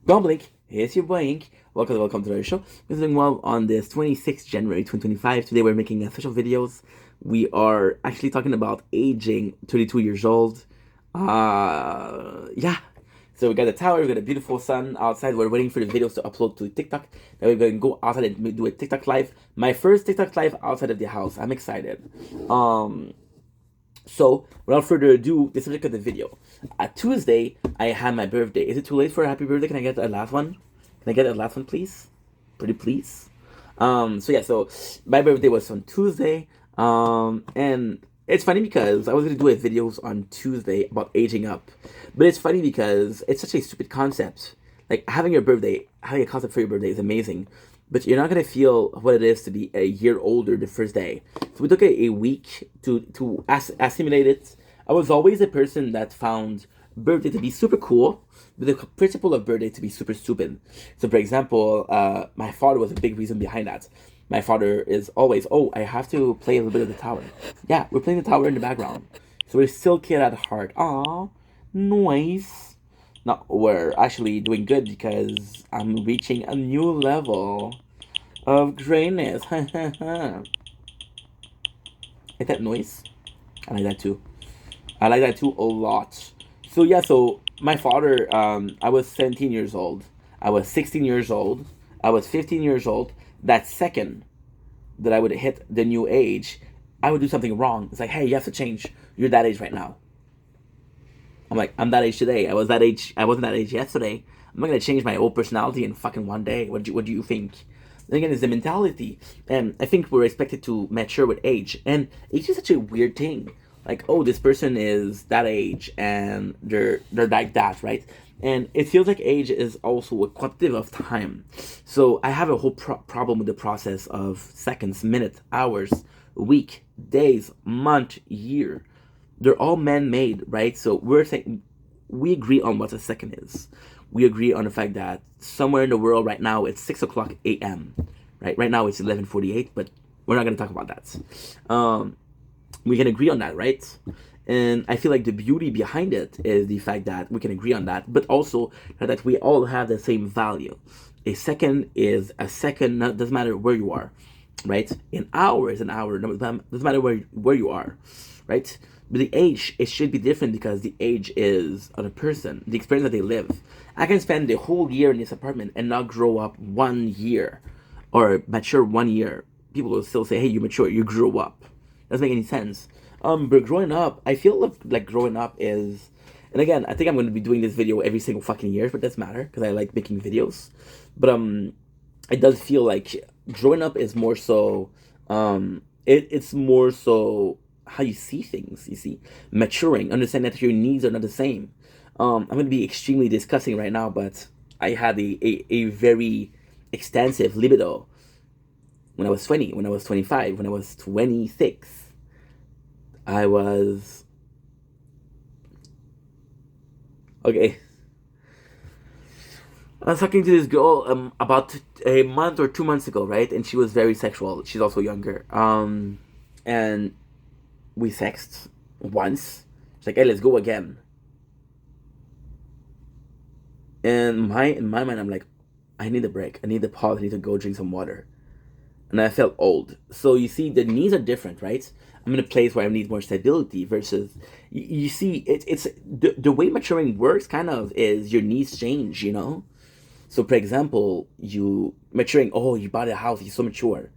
Don't blink. Here's your blink. Welcome to our show. We're doing well on this 26th January 2025. Today we're making official videos. We are actually talking about aging 32 years old. Yeah. So we got a tower, we got a beautiful sun outside. We're waiting for the videos to upload to TikTok. Then we're going to go outside and do a TikTok live. My first TikTok live outside of the house. I'm excited. So, without further ado, the subject of the video. Tuesday, I had my birthday. Is it too late for a happy birthday? Can I get a last one? Can I get a last one, please? Pretty please. So my birthday was on Tuesday. And it's funny because I was gonna do a videos on Tuesday about aging up, but it's funny because it's such a stupid concept. Like having a concept for your birthday is amazing, but you're not gonna feel what it is to be a year older the first day. So we took a week to assimilate it. I was always a person that found birthday to be super cool, but the principle of birthday to be super stupid. So, for example, my father was a big reason behind that. My father is always, oh, I have to play a little bit of the tower. Yeah, we're playing the tower in the background. So we're still kid at heart. Aw, nice. No, we're actually doing good because I'm reaching a new level of greatness. Like that noise? I like that too. I like that too a lot. So my father, I was 17 years old. I was 16 years old. I was 15 years old. That second that I would hit the new age, I would do something wrong. It's like, hey, you have to change. You're that age right now. I'm like, I'm that age today. I was that age. I wasn't that age yesterday. I'm not gonna change my whole personality in fucking one day. What do you think? Then again, it's the mentality, and I think we're expected to mature with age, and age is such a weird thing. Like, oh, this person is that age, and they're like that, right? And it feels like age is also a quantitative of time. So I have a whole problem with the process of seconds, minutes, hours, week, days, month, year. They're all man-made, right? So we're saying we agree on what a second is. We agree on the fact that somewhere in the world right now it's 6 o'clock a.m. Right now it's 11:48, but we're not gonna talk about that. We can agree on that, right? And I feel like the beauty behind it is the fact that we can agree on that, but also that we all have the same value. A second is a second. Doesn't matter where you are, right? An hour is an hour. Doesn't matter where you are, right? But the age, it should be different because the age is of a person, the experience that they live. I can spend the whole year in this apartment and not grow up 1 year or mature 1 year. People will still say, hey, you mature, you grew up. Doesn't make any sense. But growing up, I feel like growing up is, and again, I think I'm going to be doing this video every single fucking year, but it doesn't matter because I like making videos. But it does feel like growing up is more so, it's more so how you see things. You see, maturing, understand that your needs are not the same. I'm going to be extremely discussing right now, but I had a very extensive libido when I was 20, when I was 25, when I was 26. I was okay. I was talking to this girl about a month or 2 months ago, right? And she was very sexual. She's also younger. And we sexed once. She's like, "Hey, let's go again." And in my mind, I'm like, I need a break. I need a pause. I need to go drink some water. And I felt old. So you see, the needs are different, right? I'm in a place where I need more stability versus you see, it's the way maturing works. Kind of is your needs change, you know. So for example, you maturing. Oh, you bought a house. You're so mature.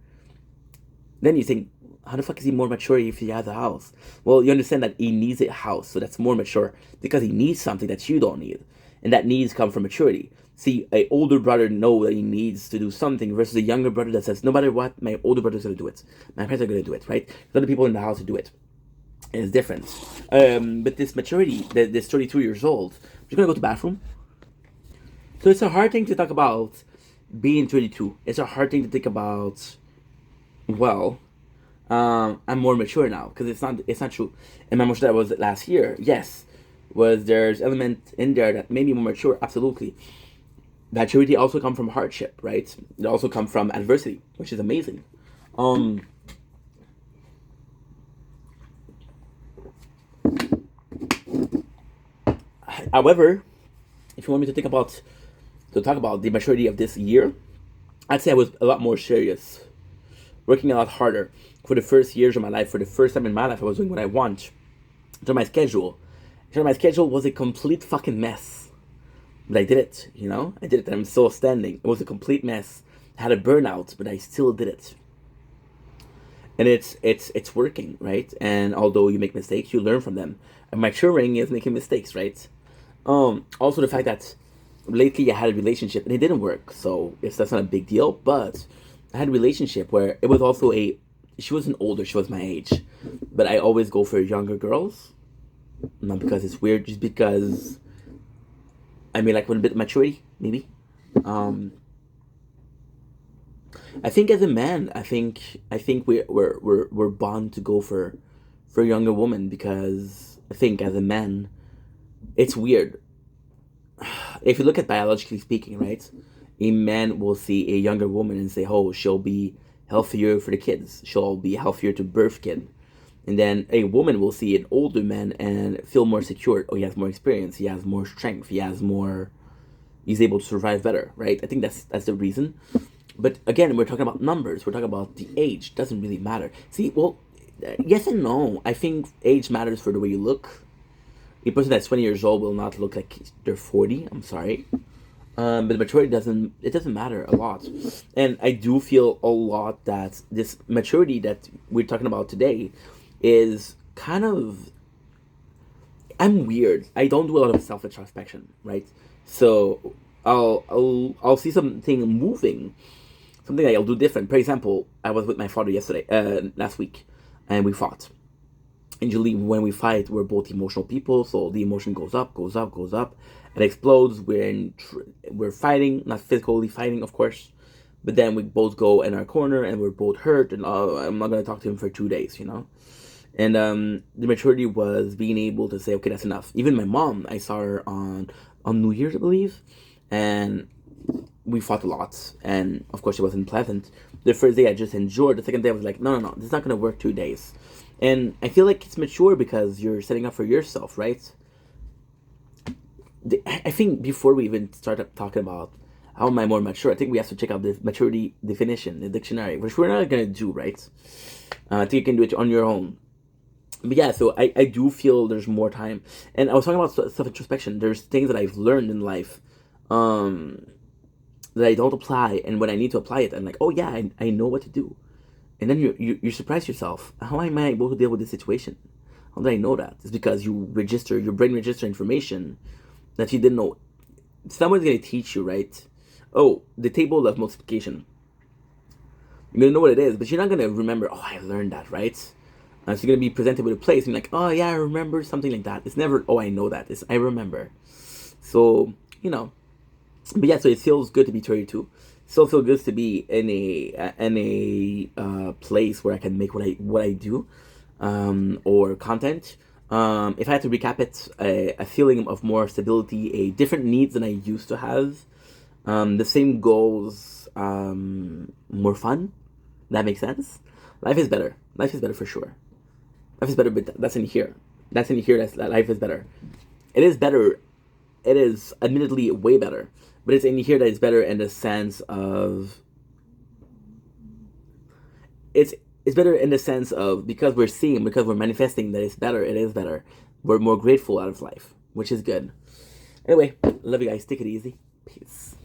Then you think, how the fuck is he more mature if he has a house? Well, you understand that he needs a house, so that's more mature because he needs something that you don't need, and that needs come from maturity. See, a older brother know that he needs to do something versus a younger brother that says, no matter what, my older brother's gonna do it. My parents are gonna do it, right? There's other people in the house to do it. And it's different. But this maturity, this 32 years old, I'm just gonna go to the bathroom. So it's a hard thing to talk about being 32. It's a hard thing to think about. Well, I'm more mature now because it's not true. And how much that was last year? Yes, was there's element in there that made me more mature? Absolutely. Maturity also come from hardship, right? It also come from adversity, which is amazing. Um, However, if you want me to think about So talk about the maturity of this year. I'd say I was a lot more serious, working a lot harder. For the first years of my life, for the first time in my life, I was doing what I want. So my schedule. So my schedule was a complete fucking mess. But I did it, I did it, and I'm still standing. It was a complete mess. I had a burnout, but I still did it. And it's working, right? And although you make mistakes, you learn from them. And maturing is making mistakes, right? Also the fact that lately I had a relationship and it didn't work, so yes, that's not a big deal. But I had a relationship where it was also she wasn't older, she was my age, but I always go for younger girls, not because it's weird, just because I mean, like, with a bit of maturity, maybe. I think as a man, I think we're bound to go for a younger woman, because I think as a man, it's weird. If you look at biologically speaking, right? A man will see a younger woman and say, "Oh, she'll be healthier for the kids. She'll be healthier to birth kid." And then a woman will see an older man and feel more secure. Oh, he has more experience. He has more strength. He has more. He's able to survive better, right? I think that's the reason. But again, we're talking about numbers. We're talking about the age. Doesn't really matter. See, well, yes and no. I think age matters for the way you look. A person that's 20 years old will not look like they're 40. I'm sorry. But maturity doesn't matter a lot. And I do feel a lot that this maturity that we're talking about today is kind of, I'm weird. I don't do a lot of self introspection, right? So I'll see something moving, something that I'll do different. For example, I was with my father last week, and we fought. Usually, when we fight, we're both emotional people, so the emotion goes up, goes up, goes up. It explodes. We're fighting, not physically fighting, of course, but then we both go in our corner, and we're both hurt. And I'm not gonna talk to him for 2 days. And the maturity was being able to say, okay, that's enough. Even my mom, I saw her on New Year's, I believe, and we fought a lot. And of course, it wasn't pleasant. The first day I just enjoyed. The second day I was like, no, this is not gonna work 2 days. And I feel like it's mature because you're setting up for yourself, right? I think before we even start up talking about how am I more mature, I think we have to check out the maturity definition, the dictionary, which we're not gonna do, right? I think you can do it on your own. But yeah, so I do feel there's more time. And I was talking about self-introspection. There's things that I've learned in life that I don't apply. And when I need to apply it, I'm like, oh yeah, I know what to do. And then you surprise yourself. How am I able to deal with this situation? How did I know that? It's because your brain register information that you didn't know. Someone's going to teach you, right? Oh, the table of multiplication. You're going to know what it is, but you're not going to remember, oh, I learned that, right? So you're going to be presented with a place, and you're like, oh, yeah, I remember something like that. It's never, oh, I know that. It's, I remember. So, but yeah, so it feels good to be 32. Still feel good to be in a place where I can make what I do, or content. If I had to recap it, a feeling of more stability, a different needs than I used to have, the same goals, more fun. That makes sense. Life is better. Life is better for sure. Life is better, but that's in here. That's in here. That life is better. It is better. It is admittedly way better, but it's in here that it's better in the sense of it's better in the sense of, because we're manifesting that it's better. It is better. We're more grateful out of life, which is good. Anyway, love you guys. Take it easy. Peace.